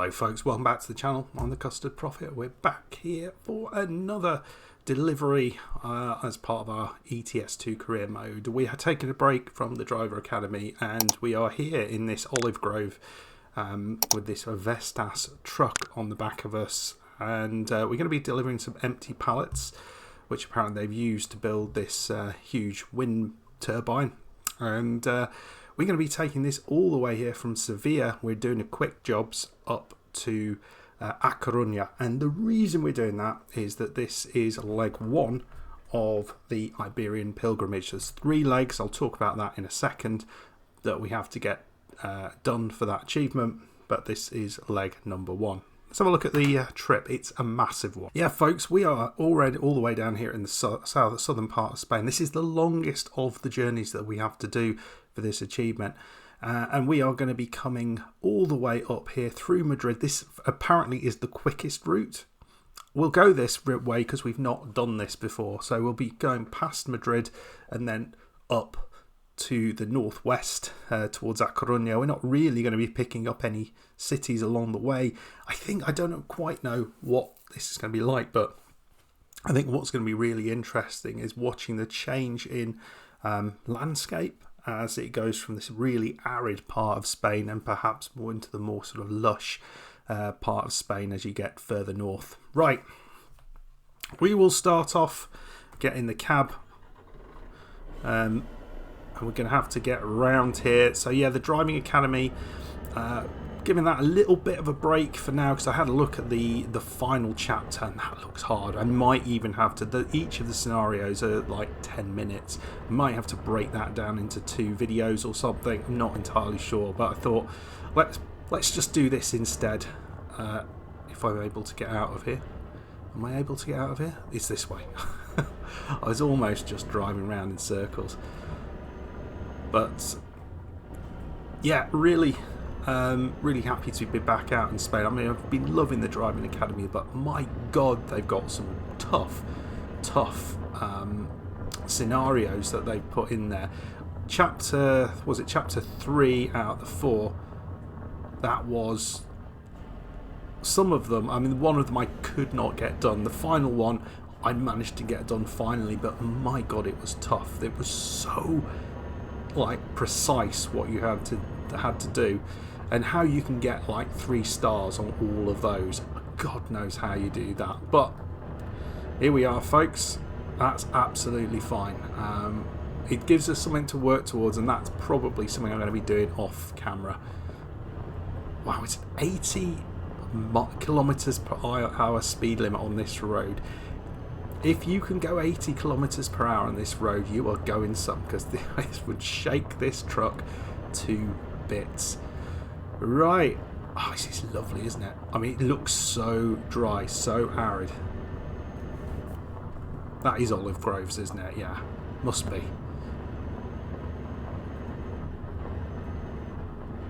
Hello folks, welcome back to the channel. I'm the Custard Prophet. We're back here for another delivery as part of our ETS2 career mode. We are taking a break from the Driver Academy and we are here in this olive grove with this Vestas truck on the back of us, and we're going to be delivering some empty pallets which apparently they've used to build this huge wind turbine, and we're going to be taking this all the way here from Seville. We're doing a quick jobs up to A Coruna, and the reason we're doing that is that this is leg one of the Iberian Pilgrimage. There's 3 legs, I'll talk about that in a second, that we have to get done for that achievement, but this is leg number 1. Let's have a look at the trip. It's a massive one. Yeah, folks, we are already all the way down here in the southern part of Spain. This is the longest of the journeys that we have to do for this achievement, and we are going to be coming all the way up here through Madrid. This apparently is the quickest route. We'll go this way because we've not done this before, so we'll be going past Madrid and then up to the northwest towards A Coruna. We're not really going to be picking up any cities along the way. I don't quite know what this is going to be like, but I think what's going to be really interesting is watching the change in landscape as it goes from this really arid part of Spain and perhaps more into the more sort of lush part of Spain as you get further north. Right, we will start off getting the cab, and we're going to have to get around here. So yeah, the Driving Academy, giving that a little bit of a break for now because I had a look at the final chapter and that looks hard. I might even have to, each of the scenarios are like 10 minutes. I might have to break that down into 2 videos or something. I'm not entirely sure, but I thought let's just do this instead. If I'm able to get out of here. Am I able to get out of here? It's this way. I was almost just driving around in circles. But yeah, really happy to be back out in Spain. I mean, I've been loving the Driving Academy, but my God, they've got some tough scenarios that they've put in there. Chapter 3 out of the 4? That was some of them. I mean, one of them I could not get done. The final one I managed to get done finally, but my God, it was tough. It was so like precise what you had to do, and how you can get like 3 stars on all of those. God knows how you do that, but here we are, folks. That's absolutely fine. It gives us something to work towards, and that's probably something I'm going to be doing off camera. Wow, it's 80 kilometers per hour speed limit on this road. If you can go 80 kilometers per hour on this road, you are going some, because this would shake this truck to bits. Right. Oh, this is lovely, isn't it? I mean, it looks so dry, so arid. That is olive groves, isn't it? Yeah, must be.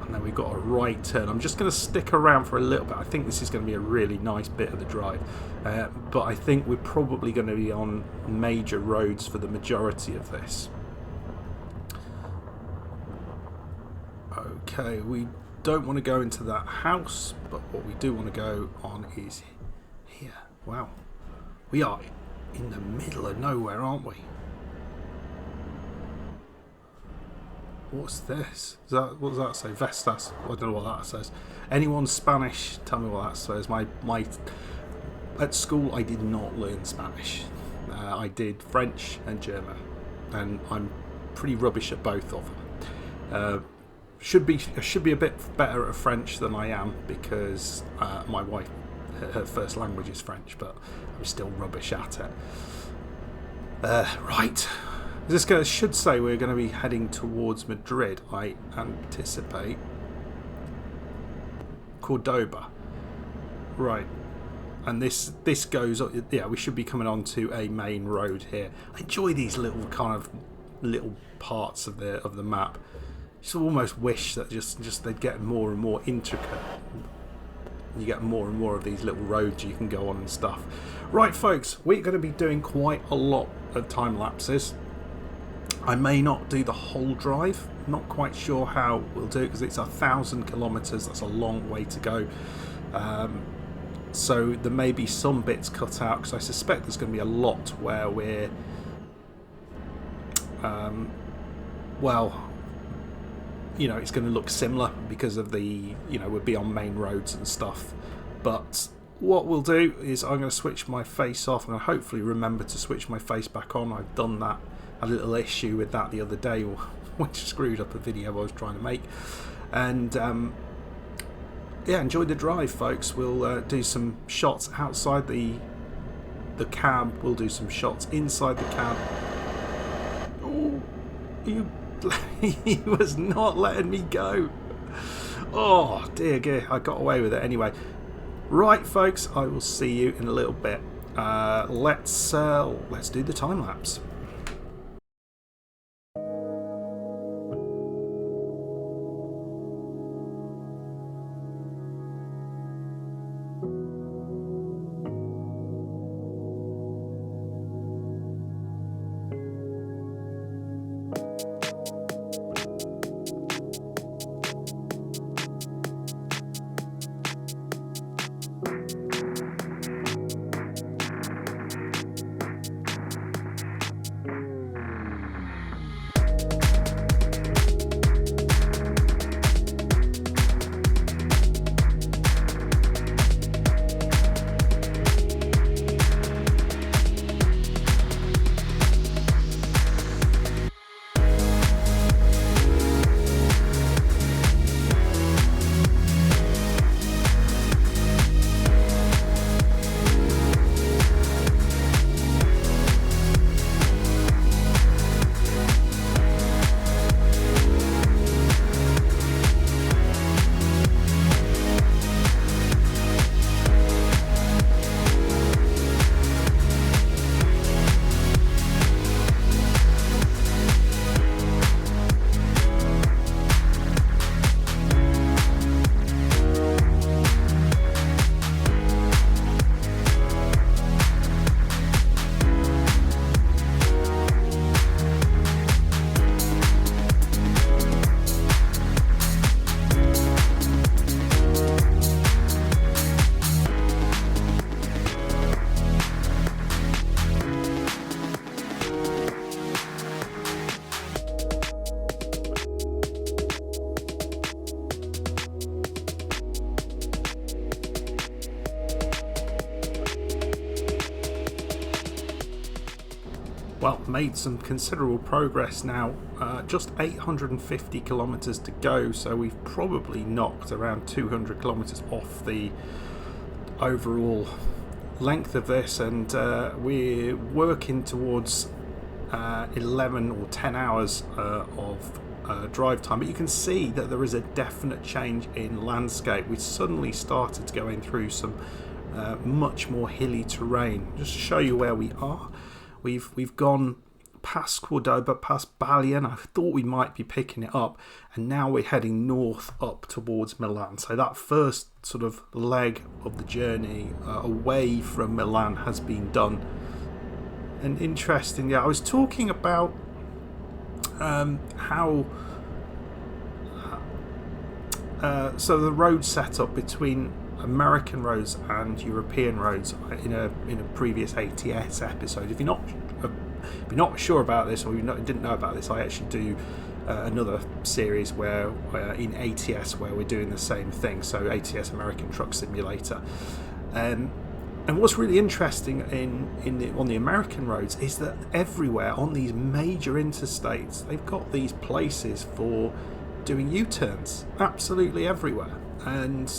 And then we've got a right turn. I'm just going to stick around for a little bit. I think this is going to be a really nice bit of the drive. But I think we're probably going to be on major roads for the majority of this. Okay, we don't want to go into that house, but what we do want to go on is here. Wow. We are in the middle of nowhere, aren't we? What's this? What does that say? Vestas? I don't know what that says. Anyone Spanish? Tell me what that says. At school I did not learn Spanish. I did French and German, and I'm pretty rubbish at both of them. I should be a bit better at French than I am, because my wife, her first language is French, but I'm still rubbish at it. Right. This guy should say we're going to be heading towards Madrid, I anticipate. Cordoba. Right. And this goes, yeah, we should be coming on to a main road here. I enjoy these little parts of the map. Just almost wish that just they'd get more and more intricate. You get more and more of these little roads you can go on and stuff. Right, folks, we're going to be doing quite a lot of time lapses. I may not do the whole drive. Not quite sure how we'll do it, because it's 1,000 kilometers. That's a long way to go. So there may be some bits cut out, because I suspect there's going to be a lot where we're well, you know, it's going to look similar because of the, you know, we'll be on main roads and stuff. But what we'll do is I'm going to switch my face off. I'm going to hopefully remember to switch my face back on. I've done that, a little issue with that the other day, which screwed up a video I was trying to make. And yeah, enjoy the drive, folks. We'll do some shots outside the cab. We'll do some shots inside the cab. Oh, he was not letting me go. Oh dear, I got away with it anyway. Right, folks, I will see you in a little bit. Let's do the time lapse. Well, made some considerable progress now. Just 850 kilometres to go, so we've probably knocked around 200 kilometres off the overall length of this, and we're working towards 11 or 10 hours of drive time. But you can see that there is a definite change in landscape. We suddenly started going through some much more hilly terrain. Just to show you where we are. We've gone past Cordoba, past Balian. I thought we might be picking it up, and now we're heading north up towards Milan. So that first sort of leg of the journey away from Milan has been done. And interesting, yeah, I was talking about how so the road setup between American roads and European roads in a previous ATS episode. If you're not sure about this, or you didn't know about this, I actually do another series where in ATS where we're doing the same thing. So ATS American Truck Simulator, and what's really interesting on the American roads is that everywhere on these major interstates they've got these places for doing U-turns, absolutely everywhere. And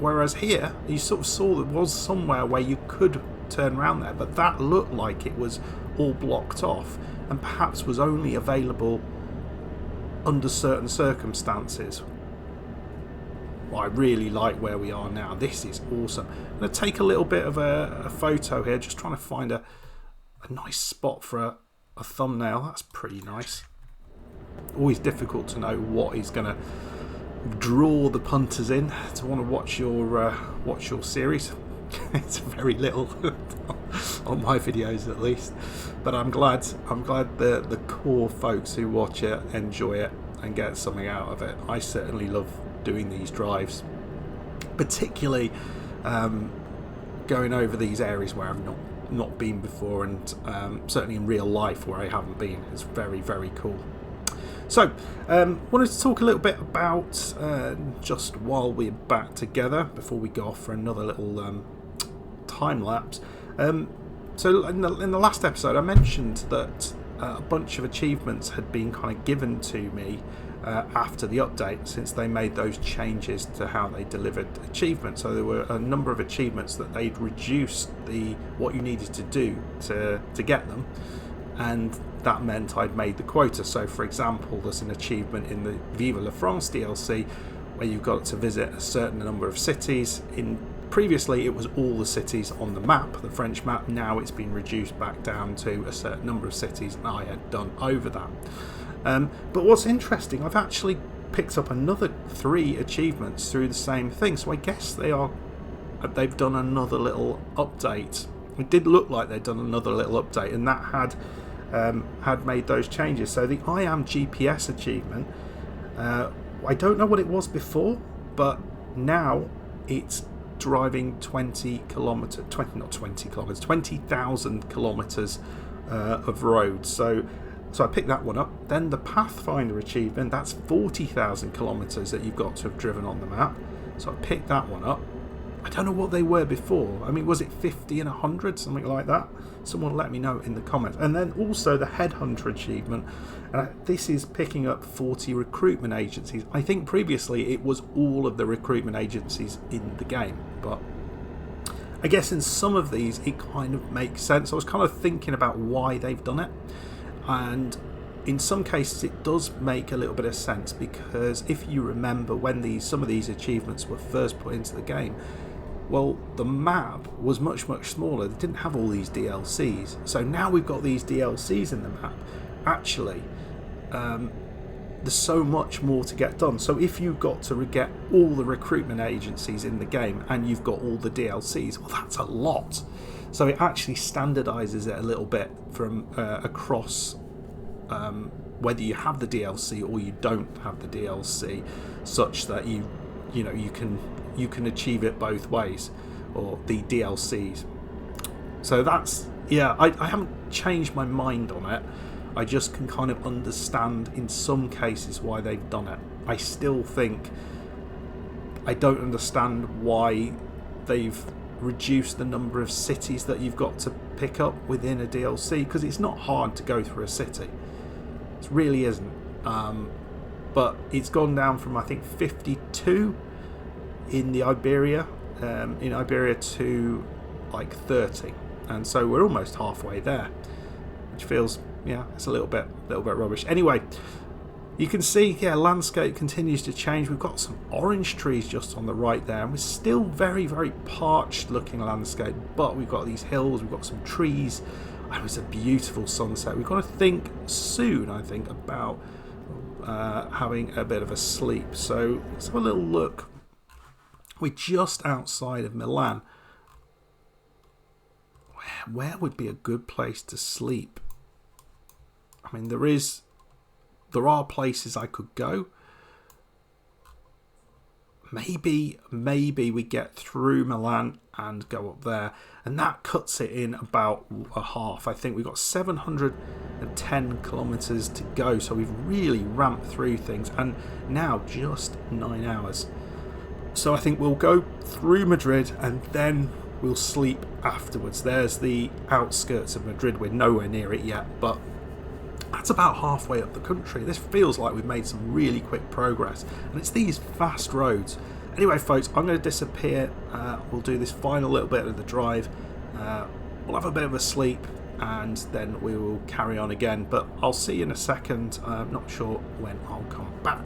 whereas here, you sort of saw there was somewhere where you could turn around there, but that looked like it was all blocked off and perhaps was only available under certain circumstances. Well, I really like where we are now. This is awesome. I'm going to take a little bit of a photo here, just trying to find a nice spot for a thumbnail. That's pretty nice. Always difficult to know what is going to draw the punters in to want to watch your series. It's very little on my videos, at least, but I'm glad the core folks who watch it enjoy it and get something out of it. I certainly love doing these drives. particularly going over these areas where I've not been before, and certainly in real life where I haven't been. It's very, very cool. So, wanted to talk a little bit about, just while we're back together, before we go off for another little time lapse. So in the last episode I mentioned that a bunch of achievements had been kind of given to me after the update, since they made those changes to how they delivered achievements. So there were a number of achievements that they'd reduced what you needed to do to get them, and that meant I'd made the quota. So for example, there's an achievement in the Vive la France DLC where you've got to visit a certain number of cities. Previously it was all the cities on the map, the French map. Now it's been reduced back down to a certain number of cities, and I had done over that. But what's interesting, I've actually picked up another 3 achievements through the same thing. So I guess they've done another little update. It did look like they'd done another little update, and that had made those changes. So the I am GPS achievement, I don't know what it was before, but now it's driving 20,000 kilometers of road. So I picked that one up. Then the Pathfinder achievement, that's 40,000 kilometers that you've got to have driven on the map. So I picked that one up. I don't know what they were before. I mean, was it 50 and 100, something like that? Someone let me know in the comments. And then also the Headhunter achievement. This is picking up 40 recruitment agencies. I think previously it was all of the recruitment agencies in the game, but I guess in some of these it kind of makes sense. I was kind of thinking about why they've done it, and in some cases it does make a little bit of sense, because if you remember when some of these achievements were first put into the game, well, the map was much, much smaller. They didn't have all these DLCs. So now we've got these DLCs in the map. Actually, there's so much more to get done. So if you've got to get all the recruitment agencies in the game and you've got all the DLCs, well, that's a lot. So it actually standardizes it a little bit from across whether you have the DLC or you don't have the DLC, such that you can achieve it both ways, or the DLCs. So that's, yeah, I haven't changed my mind on it. I just can kind of understand in some cases why they've done it. I still think I don't understand why they've reduced the number of cities that you've got to pick up within a DLC, because it's not hard to go through a city. It really isn't. But it's gone down from, I think, 52 in the Iberia, to like 30, and so we're almost halfway there, which feels, yeah, it's a little bit rubbish. Anyway, you can see, yeah, landscape continues to change. We've got some orange trees just on the right there, and we're still very, very parched looking landscape, but we've got these hills, we've got some trees, and it's a beautiful sunset. We've got to think soon, I think, about having a bit of a sleep. So let's have a little look. We're just outside of Milan. Where would be a good place to sleep? I mean, there are places I could go. Maybe we get through Milan and go up there, and that cuts it in about a half. I think we've got 710 kilometers to go, so we've really ramped through things, and now just 9 hours. So I think we'll go through Madrid and then we'll sleep afterwards. There's the outskirts of Madrid. We're nowhere near it yet, but that's about halfway up the country. This feels like we've made some really quick progress, and it's these fast roads. Anyway, folks, I'm going to disappear. We'll do this final little bit of the drive. We'll have a bit of a sleep, and then we will carry on again. But I'll see you in a second. I'm not sure when I'll come back.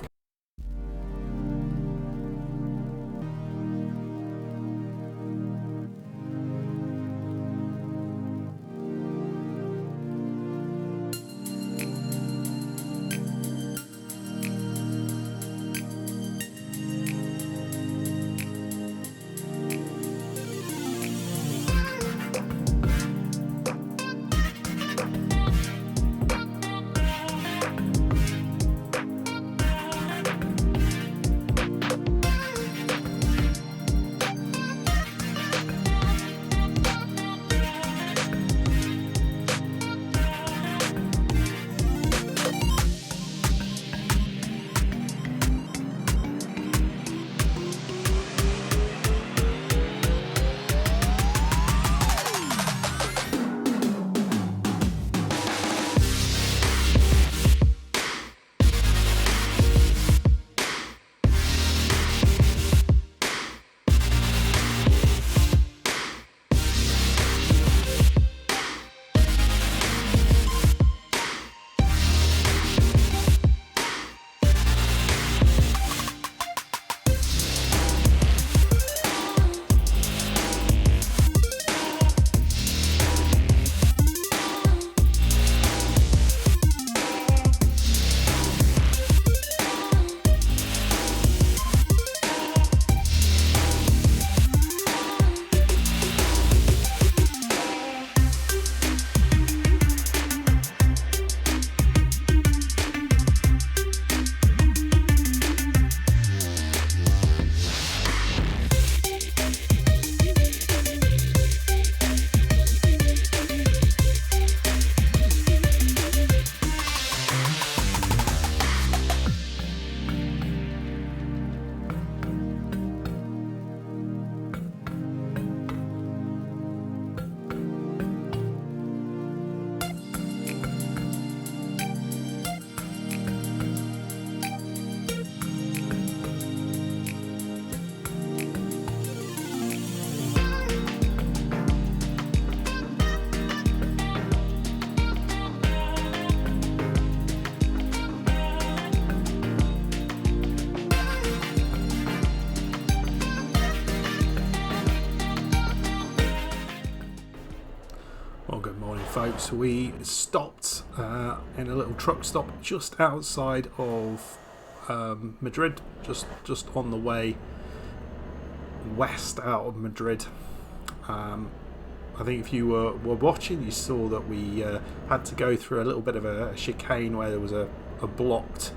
folks, we stopped in a little truck stop just outside of Madrid, just on the way west out of Madrid. I think if you were watching, you saw that we had to go through a little bit of a chicane where there was a blocked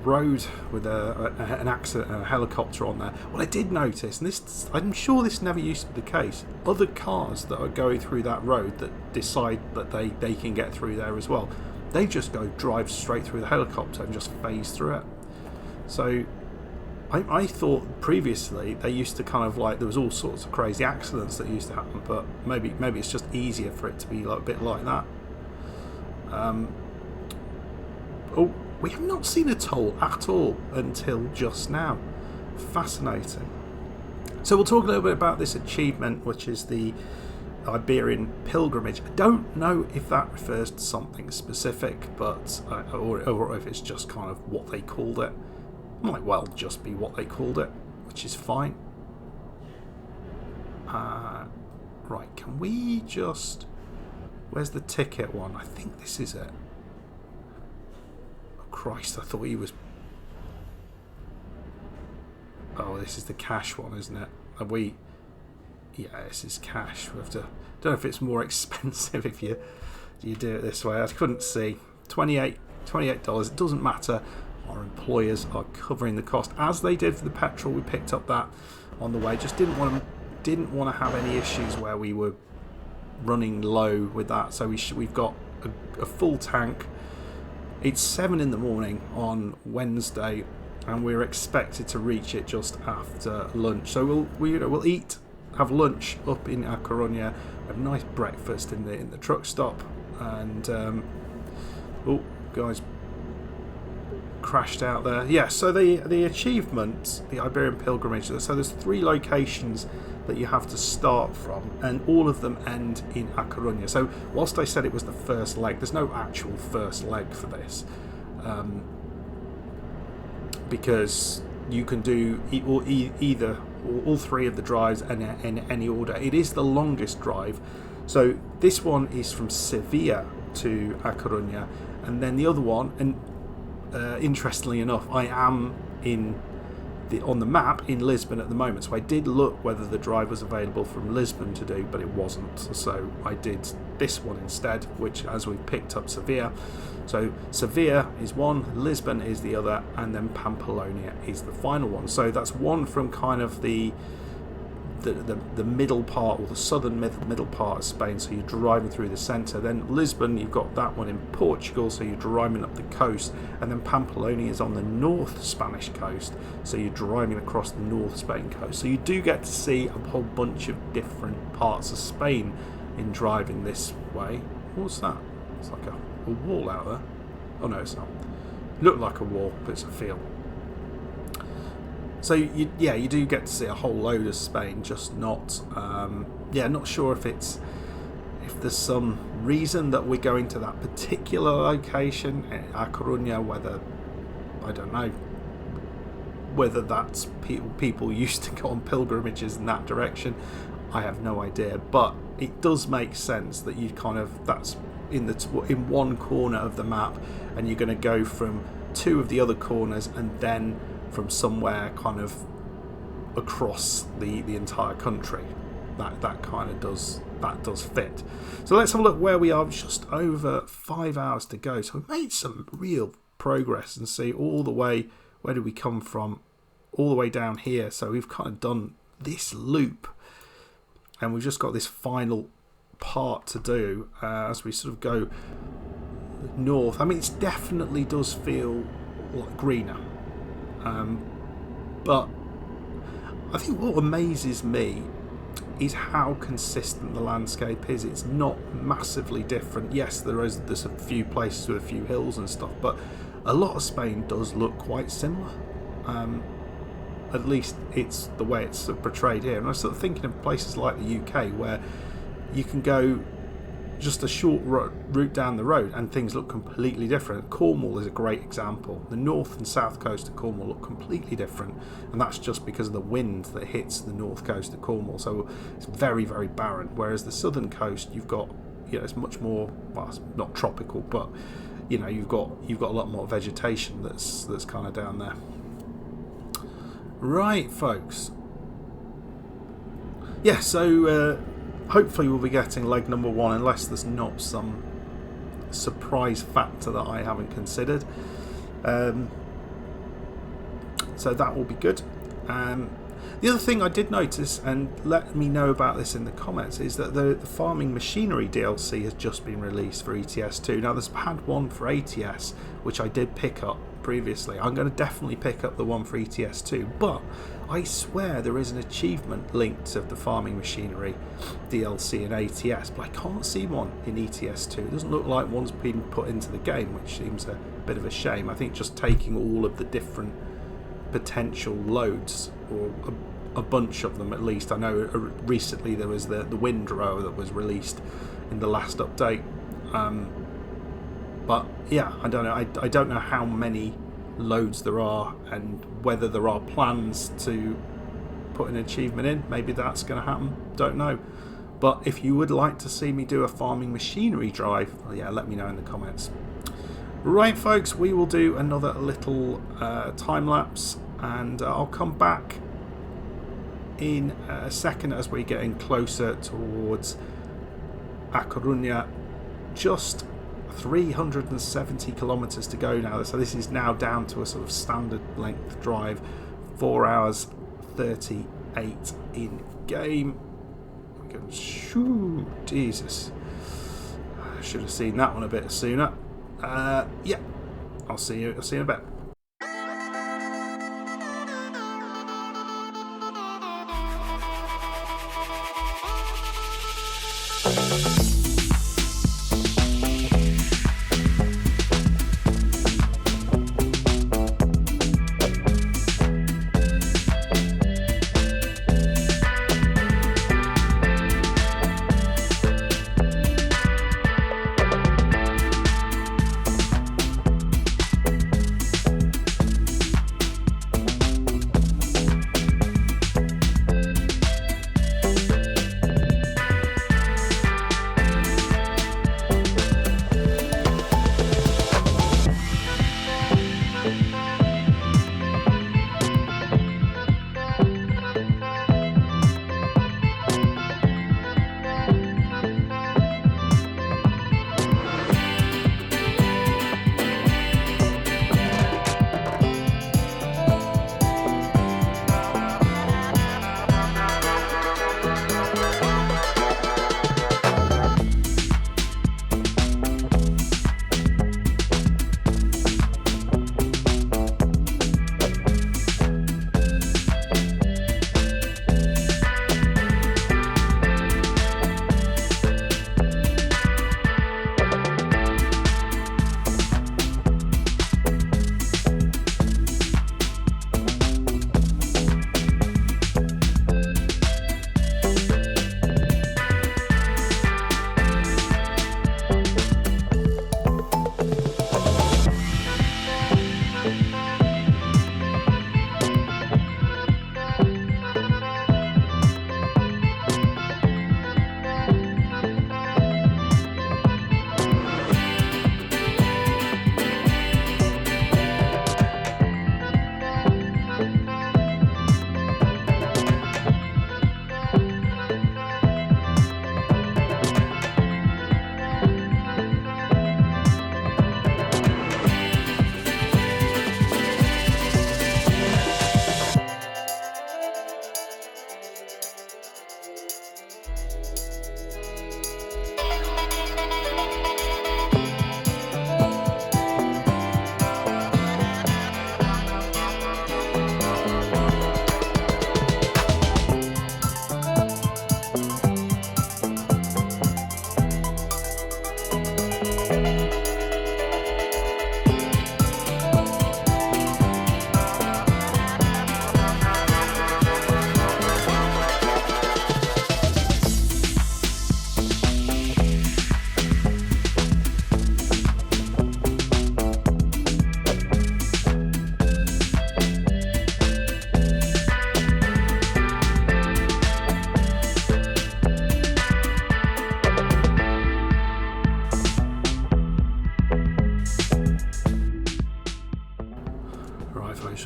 road with an accident, a helicopter on there. Well, I did notice, and I'm sure this never used to be the case, other cars that are going through that road that decide that they can get through there as well, they just drive straight through the helicopter and just phase through it. So I thought previously they used to kind of like, there was all sorts of crazy accidents that used to happen, but maybe it's just easier for it to be like a bit like that. We have not seen a toll at all until just now. Fascinating. So we'll talk a little bit about this achievement, which is the Iberian Pilgrimage. I don't know if that refers to something specific, but or if it's just kind of what they called it. Might well just be what they called it, which is fine. Right, can we just... Where's the ticket one? I think this is it. Oh, Christ, I thought he was... Oh, this is the cash one, isn't it? Are we... Yeah, this is cash. We have to... Don't know if it's more expensive if you do it this way. I couldn't see. $28. It doesn't matter. Our employers are covering the cost, as they did for the petrol. We picked up that on the way. Just didn't want to have any issues where we were running low with that. So we've got a full tank. It's 7 in the morning on Wednesday, and we're expected to reach it just after lunch. So we'll eat, have lunch up in A Coruna, have a nice breakfast in the truck stop, and oh, guys. Crashed out there. Yeah, so the achievement, the Iberian Pilgrimage, so there's 3 locations that you have to start from, and all of them end in A Coruna. So whilst I said it was the first leg, there's no actual first leg for this, because you can do either all 3 of the drives in any order. It is the longest drive, so this one is from Seville to A Coruna, and then the other one, and interestingly enough, I am on the map in Lisbon at the moment, so I did look whether the drive was available from Lisbon to do, but it wasn't, so I did this one instead, which, as we've picked up Seville. So Seville is one, Lisbon is the other, and then Pamplona is the final one. So that's one from kind of the middle part, or the southern middle part of Spain, so you're driving through the centre. Then Lisbon, you've got that one in Portugal, so you're driving up the coast, and then Pamplona is on the north Spanish coast, so you're driving across the north Spain coast. So you do get to see a whole bunch of different parts of Spain in driving this way. What's that? It's like a wall out there. Oh no, it's not. Looked like a wall, but it's a field. So you do get to see a whole load of Spain, just not not sure if there's some reason that we're going to that particular location, A Coruna, whether, I don't know, whether that's people used to go on pilgrimages in that direction. I have no idea, but it does make sense that that's in one corner of the map, and you're going to go from 2 of the other corners, and then from somewhere kind of across the entire country. That kind of does fit. So let's have a look where we are. Just over 5 hours to go, so we've made some real progress, and see all the way, where did we come from, all the way down here. So we've kind of done this loop, and we've just got this final part to do as we sort of go north. I mean, it definitely does feel like greener. But I think what amazes me is how consistent the landscape is. It's not massively different. Yes, there's a few places with a few hills and stuff, but a lot of Spain does look quite similar. At least it's the way it's portrayed here. And I'm sort of thinking of places like the UK, where you can go just a short route down the road and things look completely different. Cornwall is a great example. The north and south coast of Cornwall look completely different, and that's just because of the wind that hits the north coast of Cornwall. So it's very, very barren, whereas the southern coast, you've got it's much more, well, it's not tropical, but you've got a lot more vegetation that's kind of down there. Right, folks. Yeah, so hopefully we'll be getting leg number 1, unless there's not some surprise factor that I haven't considered. So that will be good. The other thing I did notice, and let me know about this in the comments, is that the farming machinery DLC has just been released for ETS2. Now, there's had one for ATS, which I did pick up previously. I'm going to definitely pick up the one for ETS2, but I swear there is an achievement linked to the farming machinery DLC in ATS, but I can't see one in ETS2. It doesn't look like one's been put into the game, which seems a bit of a shame. I think just taking all of the different potential loads, or a bunch of them at least. I know recently there was the windrower that was released in the last update, but yeah, I don't know. I don't know how many loads there are, and whether there are plans to put an achievement in. Maybe that's going to happen, don't know. But if you would like to see me do a farming machinery drive, well, yeah, let me know in the comments. Right, folks, we will do another little time lapse, and I'll come back in a second as we're getting closer towards A Coruna. Just 370 kilometers to go now, so this is now down to a sort of standard length drive, 4 hours 38 in game. Shoo, Jesus, I should have seen that one a bit sooner. Yeah, I'll see you in a bit.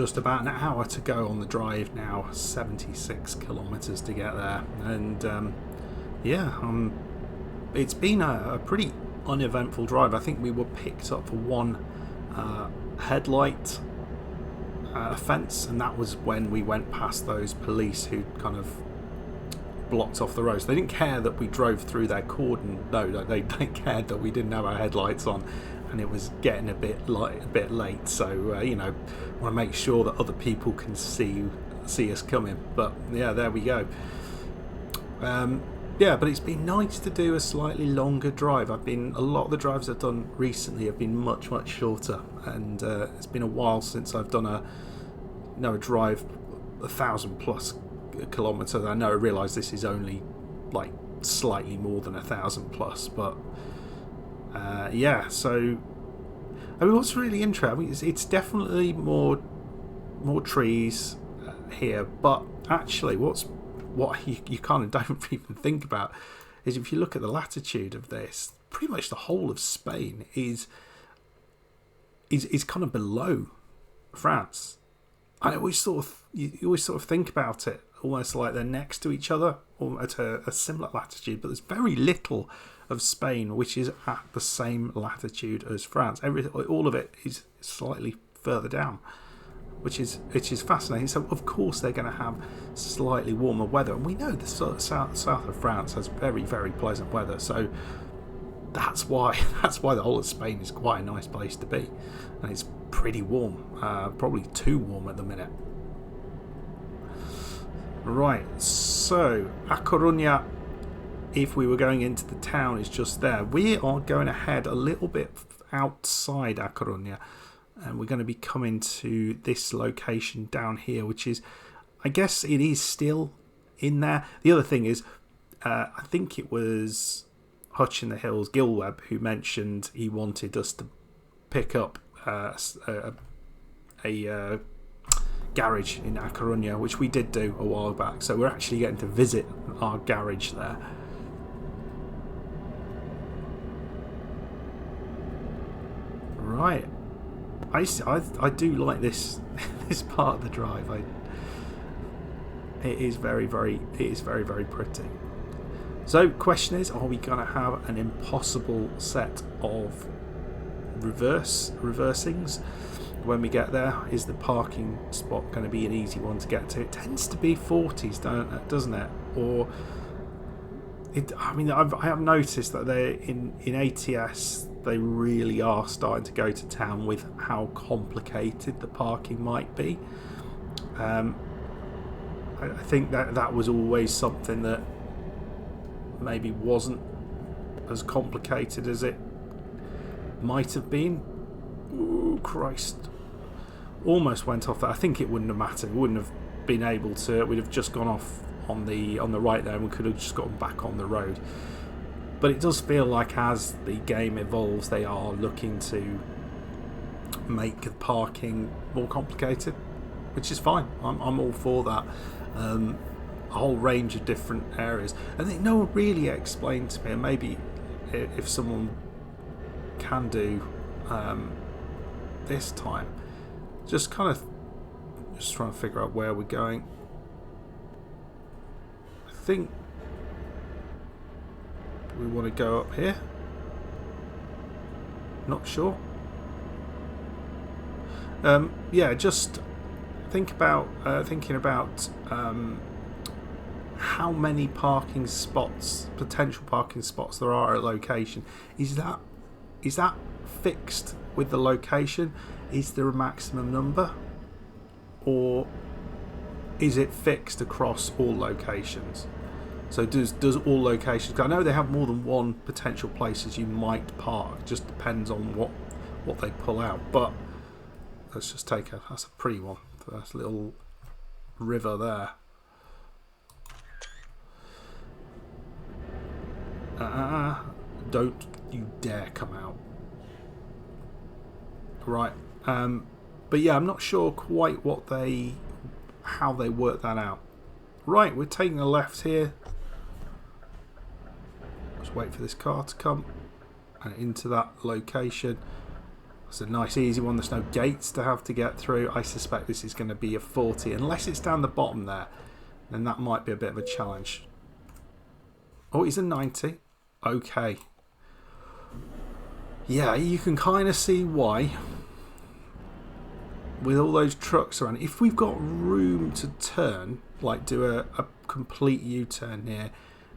just about an hour to go on the drive now, 76 kilometres to get there, and it's been a pretty uneventful drive. I think we were picked up for one headlight offence, and that was when we went past those police who kind of blocked off the road. So they didn't care that we drove through their cordon. No, they cared that we didn't have our headlights on, and it was getting a bit late. So want to make sure that other people can see us coming. But yeah, there we go. But it's been nice to do a slightly longer drive. A lot of the drives I've done recently have been much shorter, and it's been a while since I've done a drive 1,000+ kilometres. I realise this is only like slightly more than 1,000+, but so what's really interesting, it's definitely more trees here, but actually what you kind of don't even think about is, if you look at the latitude of this, pretty much the whole of Spain is kind of below France. I always you always sort of think about it almost like they're next to each other or at a similar latitude, but there's very little of Spain which is at the same latitude as France. All of it is slightly further down, which is fascinating. So of course they're going to have slightly warmer weather, and we know the south of France has very, very pleasant weather. So that's why the whole of Spain is quite a nice place to be, and it's pretty warm, probably too warm at the minute. Right, so A Coruna, if we were going into the town, is just there. We are going to head a little bit outside A Coruna, and we're going to be coming to this location down here, which is, I guess it is still in there. The other thing is, I think it was Hutch in the Hills, Gilweb, who mentioned he wanted us to pick up a garage in A Coruna, which we did do a while back. So we're actually getting to visit our garage there. Right. I do like this part of the drive. It is very, very pretty. So question is, are we going to have an impossible set of reversing's when we get there? Is the parking spot going to be an easy one to get to? It tends to be 40s, doesn't it? Or I have noticed that they in ATS they really are starting to go to town with how complicated the parking might be. I think that was always something that maybe wasn't as complicated as it might have been. Ooh, Christ. Almost went off that. I think it wouldn't have mattered. We wouldn't have been able to. We'd have just gone off on the right there, and we could have just gotten back on the road. But it does feel like as the game evolves, they are looking to make the parking more complicated, which is fine. I'm all for that. A whole range of different areas. I think no one really explained to me, and maybe if someone can do this time, just trying to figure out where we're going. I think we want to go up here. Not sure. Just thinking about how many potential parking spots there are at a location. Is that fixed with the location? Is there a maximum number, or is it fixed across all locations? So does all locations? I know they have more than one potential places you might park. It just depends on what they pull out. But let's just that's a pretty one. That's a little river there. Don't you dare come out. Right. But yeah, I'm not sure quite how they work that out. Right, we're taking a left here. Just wait for this car to come and into that location. It's a nice easy one. There's no gates to have to get through. I suspect this is going to be a 40. Unless it's down the bottom there, then that might be a bit of a challenge. Oh, he's a 90. Okay. Yeah, you can kind of see why. With all those trucks around, if we've got room to turn, like do a complete U-turn here,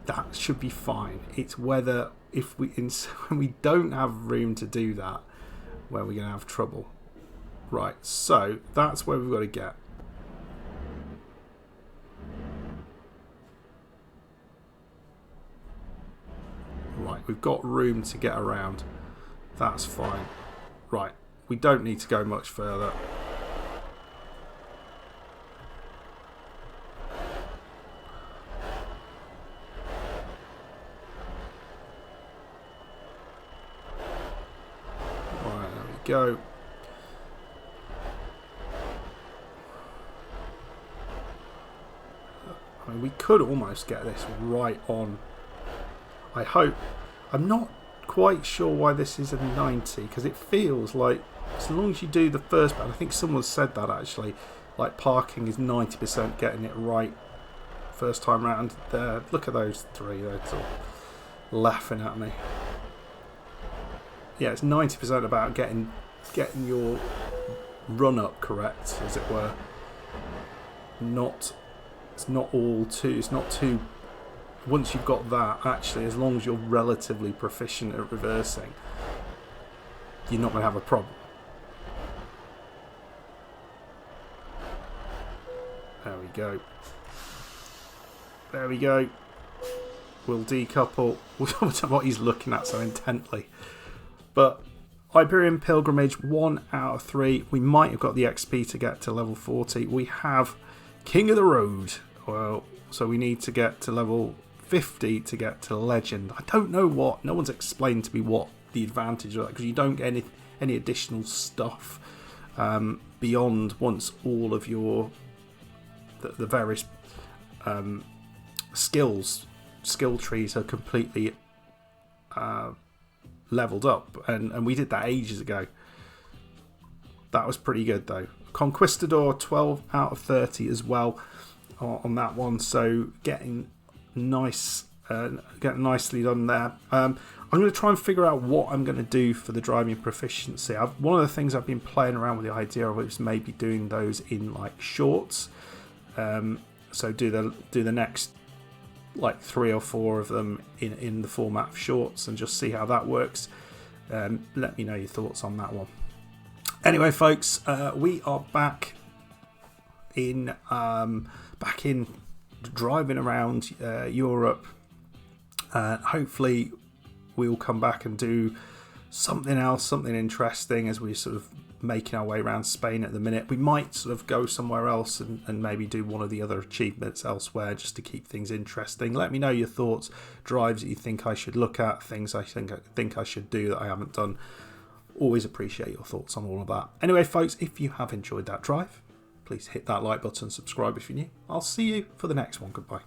that should be fine. It's whether if when we don't have room to do that, where we're going to have trouble. Right, so that's where we've got to get. Right, we've got room to get around. That's fine. Right, we don't need to go much further. Right, there we go. I mean, we could almost get this right on. I hope. I'm not quite sure why this is a 90, because it feels like as long as you do the first bit, I think someone said that actually, like parking is 90% getting it right first time round. There, look at those three, they're sort of laughing at me. Yeah, it's 90% about getting your run up correct, as it were. It's not too. Once you've got that, actually, as long as you're relatively proficient at reversing, you're not going to have a problem. There we go. There we go. We'll decouple. What he's looking at so intently. But Iberian Pilgrimage, 1 out of 3. We might have got the XP to get to level 40. We have King of the Road. Well, so we need to get to level 50 to get to Legend. I don't know what. No one's explained to me what the advantage of that, because you don't get any additional stuff beyond once all of your the various skill trees are completely leveled up, and we did that ages ago. That was pretty good though. Conquistador, 12 out of 30 as well on that one, so getting nicely done there. I'm going to try and figure out what I'm going to do for the driving proficiency. One of the things I've been playing around with the idea of is maybe doing those in like shorts. So do the next like 3 or 4 of them in the format of shorts and just see how that works. Let me know your thoughts on that one. Anyway, folks, we are back in driving around Europe. Hopefully we'll come back and do something else, something interesting, as we're sort of making our way around Spain at the minute. We might sort of go somewhere else and maybe do one of the other achievements elsewhere, just to keep things interesting. Let me know your thoughts, drives that you think I should look at, things I think I should do that I haven't done. Always appreciate your thoughts on all of that. Anyway, folks, if you have enjoyed that drive, please hit that like button, subscribe if you're new. I'll see you for the next one. Goodbye.